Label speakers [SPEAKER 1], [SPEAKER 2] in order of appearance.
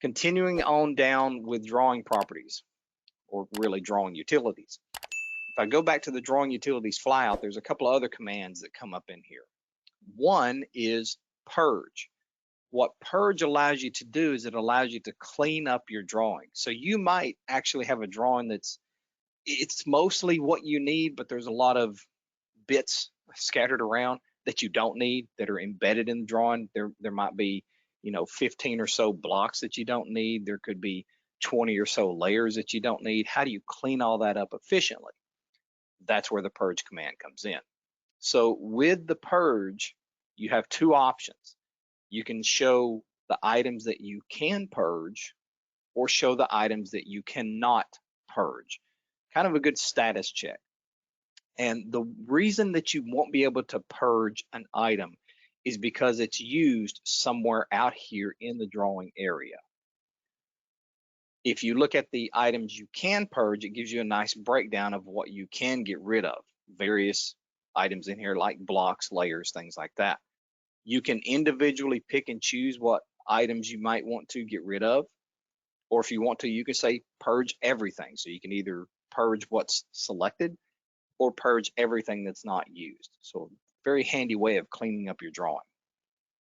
[SPEAKER 1] Continuing on down with drawing properties, or really drawing utilities. If I go back to the drawing utilities flyout, there's a couple of other commands that come up in here. One is purge. What purge allows you to do is it allows you to clean up your drawing. So you might actually have a drawing it's mostly what you need, but there's a lot of bits scattered around that you don't need that are embedded in the drawing. There might be, 15 or so blocks that you don't need. There could be 20 or so layers that you don't need. How do you clean all that up efficiently? That's where the purge command comes in. So with the purge, you have two options. You can show the items that you can purge or show the items that you cannot purge. Kind of a good status check. And the reason that you won't be able to purge an item is because it's used somewhere out here in the drawing area. If you look at the items you can purge, it gives you a nice breakdown of what you can get rid of. Various items in here like blocks, layers, things like that. You can individually pick and choose what items you might want to get rid of. Or if you want to, you can say purge everything. So you can either purge what's selected or purge everything that's not used. So very handy way of cleaning up your drawing.